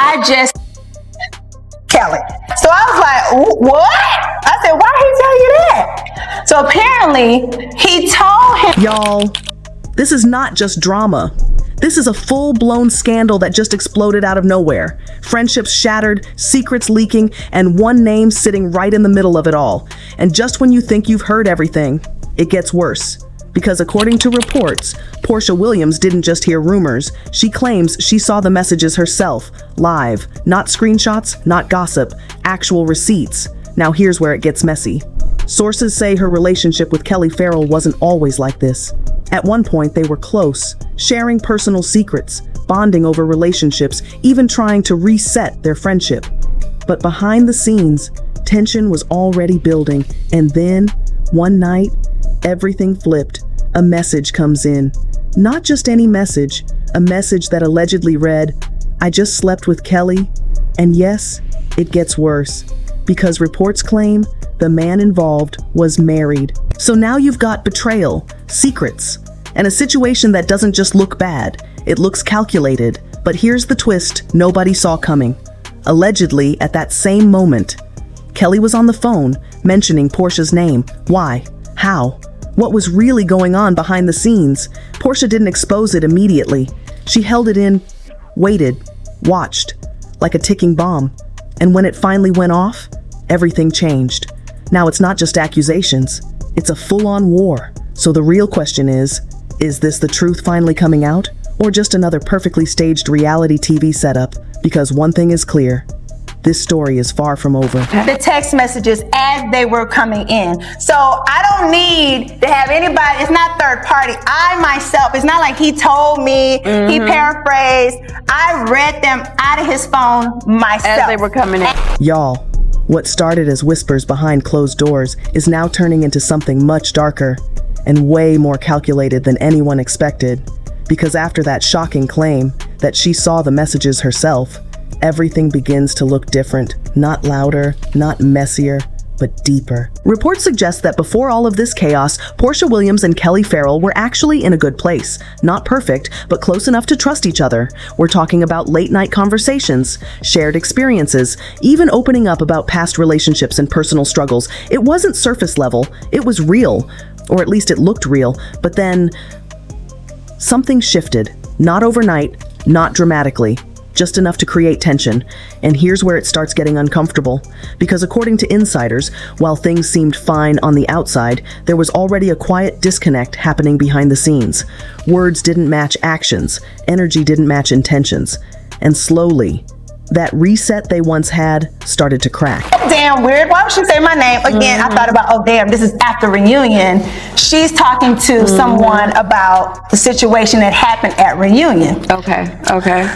I just Kelly. So I was like, what? I said, why did he tell you that? So apparently he told him. Y'all, this is not just drama. This is a full-blown scandal that just exploded out of nowhere. Friendships shattered, secrets leaking, and one name sitting right in the middle of it all. And just when you think you've heard everything, it gets worse. Because according to reports, Porsha Williams didn't just hear rumors. She claims she saw the messages herself, live. Not screenshots, not gossip, actual receipts. Now here's where it gets messy. Sources say her relationship with Kelli Ferrell wasn't always like this. At one point, they were close, sharing personal secrets, bonding over relationships, even trying to reset their friendship. But behind the scenes, tension was already building, and then, one night, everything flipped. A message comes in. Not just any message, a message that allegedly read, "I just slept with Kelli." And yes, it gets worse, because reports claim the man involved was married. So now you've got betrayal, secrets, and a situation that doesn't just look bad, it looks calculated. But here's the twist nobody saw coming. Allegedly, at that same moment, Kelli was on the phone mentioning Porsha's name. Why? How? What was really going on behind the scenes? Porsha didn't expose it immediately. She held it in, waited, watched, like a ticking bomb. And when it finally went off, everything changed. Now it's not just accusations, it's a full-on war. So the real question is this the truth finally coming out? Or just another perfectly staged reality TV setup? Because one thing is clear, this story is far from over. The text messages as they were coming in. So I don't need to have anybody, it's not third party. I myself, it's not like he told me, he paraphrased. I read them out of his phone myself. As they were coming in. Y'all, what started as whispers behind closed doors is now turning into something much darker and way more calculated than anyone expected. Because after that shocking claim that she saw the messages herself, everything begins to look different. Not louder, not messier, but deeper. Reports suggest that before all of this chaos, Porsha Williams and Kelli Ferrell were actually in a good place. Not perfect, but close enough to trust each other. We're talking about late-night conversations, shared experiences, even opening up about past relationships and personal struggles. It wasn't surface level, it was real, or at least it looked real. But then, something shifted. Not overnight, not dramatically. Just enough to create tension. And here's where it starts getting uncomfortable. Because according to insiders, while things seemed fine on the outside, there was already a quiet disconnect happening behind the scenes. Words didn't match actions, energy didn't match intentions. And slowly, that reset they once had started to crack. Damn weird. Why would she say my name? Again, I thought about, oh damn, this is after reunion. She's talking to someone about the situation that happened at reunion. Okay.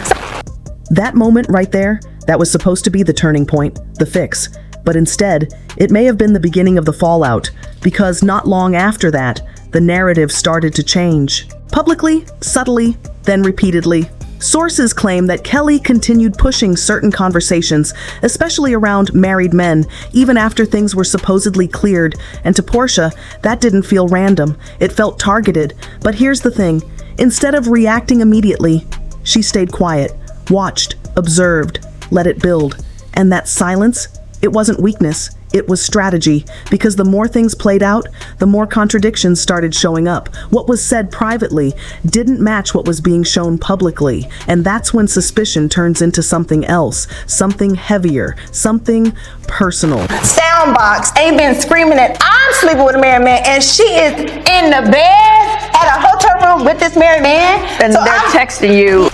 That moment right there, that was supposed to be the turning point, the fix. But instead, it may have been the beginning of the fallout, because not long after that, the narrative started to change. Publicly, subtly, then repeatedly. Sources claim that Kelli continued pushing certain conversations, especially around married men, even after things were supposedly cleared. And to Porsha, that didn't feel random. It felt targeted. But here's the thing. Instead of reacting immediately, she stayed quiet. Watched, observed, let it build. And that silence, it wasn't weakness, it was strategy. Because the more things played out, the more contradictions started showing up. What was said privately didn't match what was being shown publicly. And that's when suspicion turns into something else, something heavier, something personal. Soundbox ain't been screaming that I'm sleeping with a married man, and she is in the bed at a hotel room with this married man. And so they're texting you.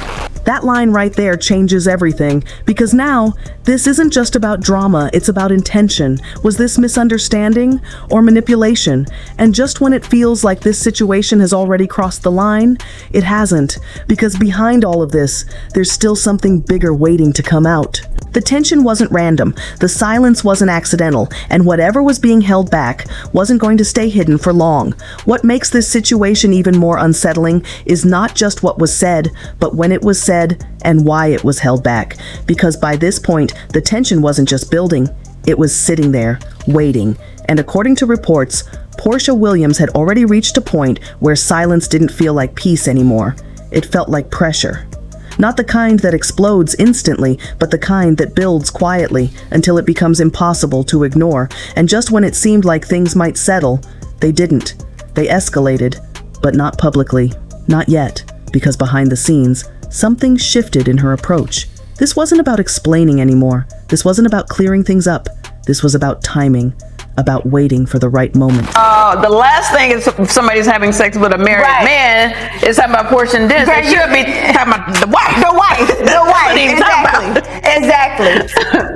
That line right there changes everything, because now this isn't just about drama, it's about intention. Was this misunderstanding or manipulation? And just when it feels like this situation has already crossed the line, it hasn't, because behind all of this, there's still something bigger waiting to come out. The tension wasn't random, the silence wasn't accidental, and whatever was being held back wasn't going to stay hidden for long. What makes this situation even more unsettling is not just what was said, but when it was said and why it was held back. Because by this point, the tension wasn't just building, it was sitting there, waiting. And according to reports, Porsha Williams had already reached a point where silence didn't feel like peace anymore. It felt like pressure. Not the kind that explodes instantly, but the kind that builds quietly until it becomes impossible to ignore. And just when it seemed like things might settle, they didn't. They escalated, but not publicly. Not yet, because behind the scenes, something shifted in her approach. This wasn't about explaining anymore. This wasn't about clearing things up. This was about timing, about waiting for the right moment. The last thing is if somebody's having sex with a married man is talking about Porsha and this. They should be talking about the wife. The wife. Exactly.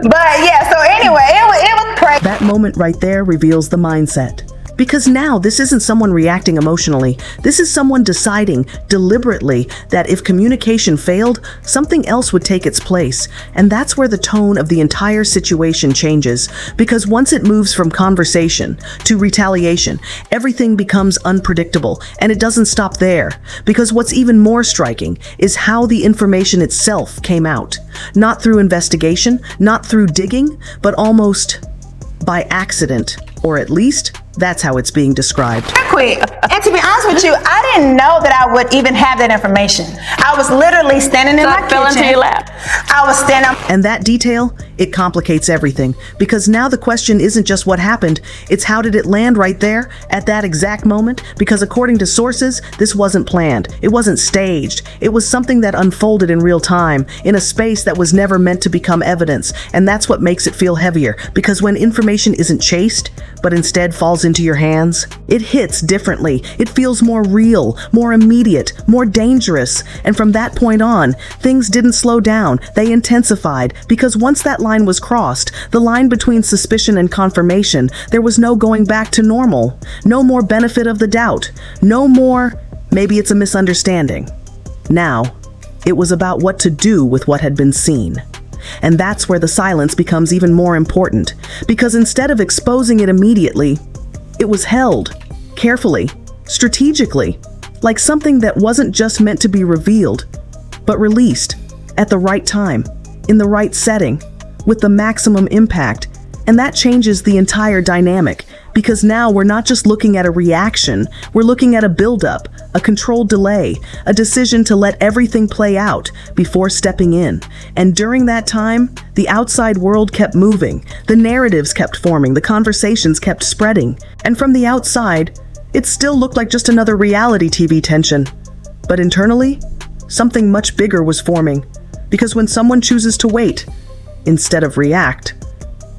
But yeah, so anyway, it was crazy. That moment right there reveals the mindset. Because now this isn't someone reacting emotionally. This is someone deciding deliberately that if communication failed, something else would take its place. And that's where the tone of the entire situation changes. Because once it moves from conversation to retaliation, everything becomes unpredictable. And it doesn't stop there. Because what's even more striking is how the information itself came out. Not through investigation, not through digging, but almost by accident, or at least that's how it's being described. Quick. And to be honest with you, I didn't know that I would even have that information. I was literally standing in my kitchen. Fell into your lap. I was standing. And that detail, it complicates everything. Because now the question isn't just what happened, it's how did it land right there at that exact moment? Because according to sources, this wasn't planned. It wasn't staged. It was something that unfolded in real time, in a space that was never meant to become evidence. And that's what makes it feel heavier. Because when information isn't chased, but instead falls into your hands, it hits differently. It feels more real, more immediate, more dangerous. And from that point on, things didn't slow down. They intensified. Because once that line was crossed, the line between suspicion and confirmation, there was no going back to normal. No more benefit of the doubt. No more, maybe it's a misunderstanding. Now, it was about what to do with what had been seen. And that's where the silence becomes even more important. Because instead of exposing it immediately, it was held, carefully, strategically, like something that wasn't just meant to be revealed, but released at the right time, in the right setting, with the maximum impact. And that changes the entire dynamic, because now we're not just looking at a reaction, we're looking at a buildup, a controlled delay, a decision to let everything play out before stepping in. And during that time, the outside world kept moving, the narratives kept forming, the conversations kept spreading. And from the outside, it still looked like just another reality TV tension. But internally, something much bigger was forming. Because when someone chooses to wait, instead of react,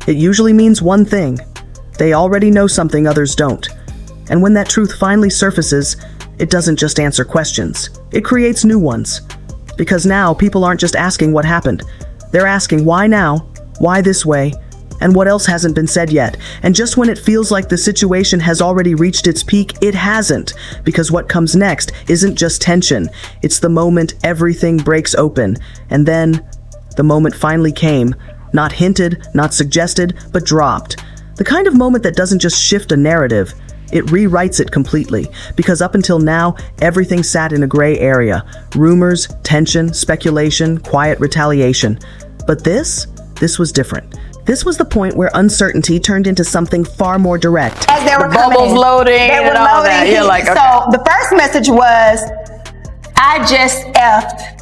it usually means one thing. They already know something others don't. And when that truth finally surfaces, it doesn't just answer questions. It creates new ones. Because now people aren't just asking what happened. They're asking why now, why this way, and what else hasn't been said yet. And just when it feels like the situation has already reached its peak, it hasn't. Because what comes next isn't just tension. It's the moment everything breaks open. And then, the moment finally came. Not hinted, not suggested, but dropped. The kind of moment that doesn't just shift a narrative, it rewrites it completely. Because up until now, everything sat in a gray area. Rumors, tension, speculation, quiet retaliation. But this was different. This was the point where uncertainty turned into something far more direct. As they were bubbles coming in, loading they were and all loading that. heat. You're like, okay. So the first message was, I just effed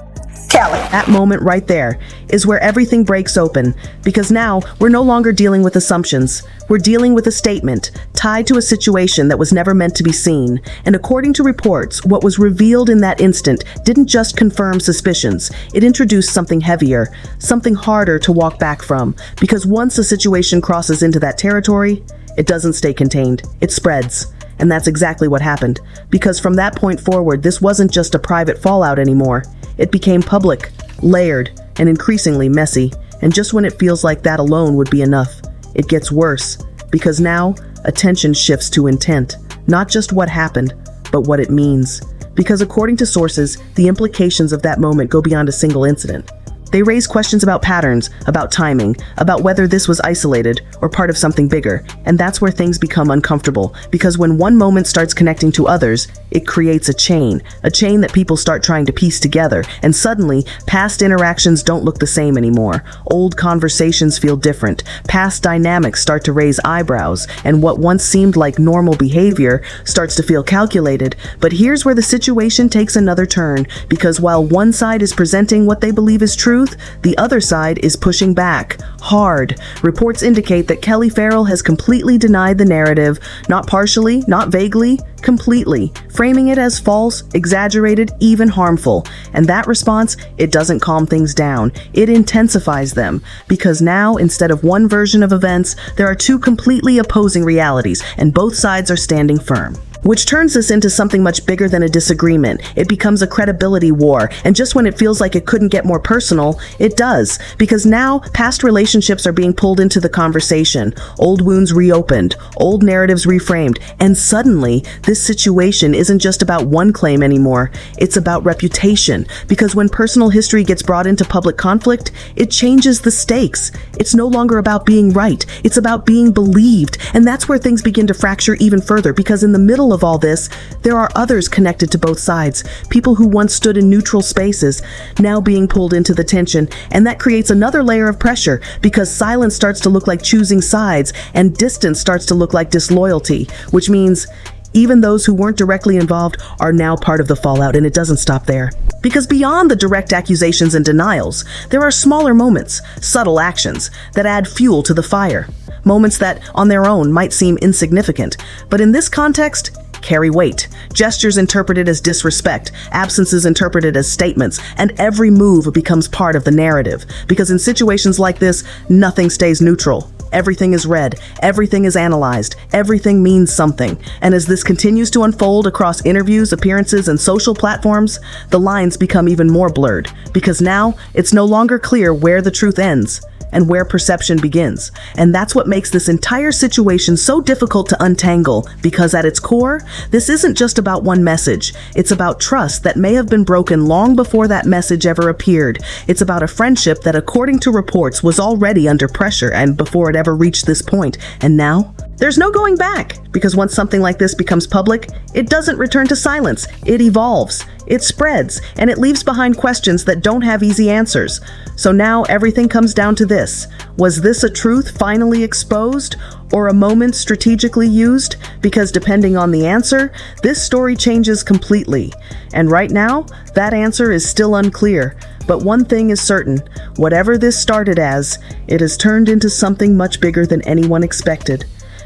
Kelli. That moment right there is where everything breaks open, because now we're no longer dealing with assumptions. We're dealing with a statement tied to a situation that was never meant to be seen. And according to reports, what was revealed in that instant didn't just confirm suspicions. It introduced something heavier, something harder to walk back from. Because once a situation crosses into that territory, it doesn't stay contained. It spreads. And that's exactly what happened. Because from that point forward, this wasn't just a private fallout anymore. It became public, layered, and increasingly messy. And just when it feels like that alone would be enough, it gets worse. Because now, attention shifts to intent. Not just what happened, but what it means. Because according to sources, the implications of that moment go beyond a single incident. They raise questions about patterns, about timing, about whether this was isolated or part of something bigger. And that's where things become uncomfortable, because when one moment starts connecting to others, it creates a chain that people start trying to piece together. And suddenly, past interactions don't look the same anymore. Old conversations feel different. Past dynamics start to raise eyebrows, and what once seemed like normal behavior starts to feel calculated. But here's where the situation takes another turn, because while one side is presenting what they believe is truth, the other side is pushing back hard. Reports indicate that Kelli Ferrell has completely denied the narrative, not partially, not vaguely, completely, framing it as false, exaggerated, even harmful. And that response, it doesn't calm things down. It intensifies them, because now, instead of one version of events, there are two completely opposing realities, and both sides are standing firm. Which turns this into something much bigger than a disagreement. It becomes a credibility war, and just when it feels like it couldn't get more personal, it does. Because now, past relationships are being pulled into the conversation, old wounds reopened, old narratives reframed, and suddenly, this situation isn't just about one claim anymore, it's about reputation. Because when personal history gets brought into public conflict, it changes the stakes. It's no longer about being right, it's about being believed, and that's where things begin to fracture even further, because in the middle of all this, there are others connected to both sides, people who once stood in neutral spaces, now being pulled into the tension, and that creates another layer of pressure, because silence starts to look like choosing sides, and distance starts to look like disloyalty, which means even those who weren't directly involved are now part of the fallout, and it doesn't stop there. Because beyond the direct accusations and denials, there are smaller moments, subtle actions, that add fuel to the fire. Moments that, on their own, might seem insignificant, but in this context, carry weight. Gestures interpreted as disrespect, absences interpreted as statements, and every move becomes part of the narrative. Because in situations like this, nothing stays neutral. Everything is read, everything is analyzed, everything means something. And as this continues to unfold across interviews, appearances, and social platforms, the lines become even more blurred. Because now, it's no longer clear where the truth ends and where perception begins. And that's what makes this entire situation so difficult to untangle, because at its core, this isn't just about one message. It's about trust that may have been broken long before that message ever appeared. It's about a friendship that, according to reports, was already under pressure and before it ever reached this point. And now, there's no going back, because once something like this becomes public, it doesn't return to silence. It evolves, it spreads, and it leaves behind questions that don't have easy answers. So now everything comes down to this. Was this a truth finally exposed, or a moment strategically used? Because depending on the answer, this story changes completely. And right now, that answer is still unclear. But one thing is certain, whatever this started as, it has turned into something much bigger than anyone expected.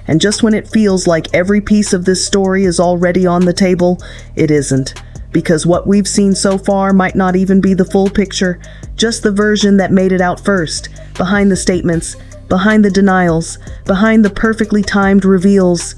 And just when it feels like every piece of this story is already on the table, it isn't. Because what we've seen so far might not even be the full picture, just the version that made it out first, behind the statements, behind the denials, behind the perfectly timed reveals.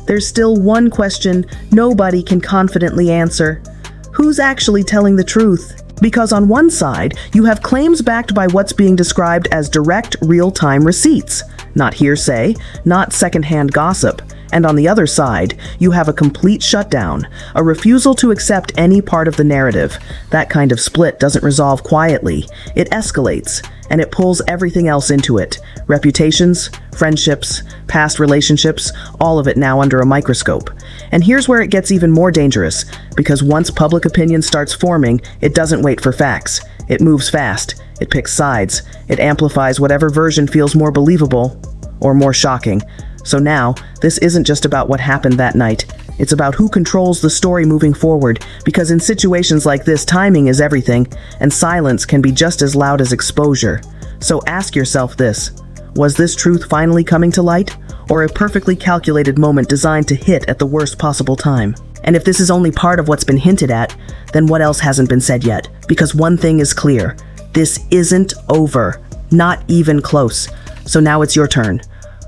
There's still one question nobody can confidently answer. Who's actually telling the truth? Because on one side, you have claims backed by what's being described as direct, real-time receipts. Not hearsay, not secondhand gossip. And on the other side, you have a complete shutdown, a refusal to accept any part of the narrative. That kind of split doesn't resolve quietly. It escalates, and it pulls everything else into it. Reputations, friendships, past relationships, all of it now under a microscope. And here's where it gets even more dangerous, because once public opinion starts forming, it doesn't wait for facts. It moves fast. It picks sides. It amplifies whatever version feels more believable or more shocking. So now, this isn't just about what happened that night. It's about who controls the story moving forward, because in situations like this, timing is everything, and silence can be just as loud as exposure. So ask yourself this: was this truth finally coming to light, or a perfectly calculated moment designed to hit at the worst possible time? And if this is only part of what's been hinted at, then what else hasn't been said yet? Because one thing is clear: this isn't over, not even close. So now it's your turn.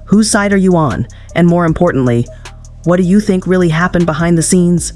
Whose side are you on? And more importantly, what do you think really happened behind the scenes?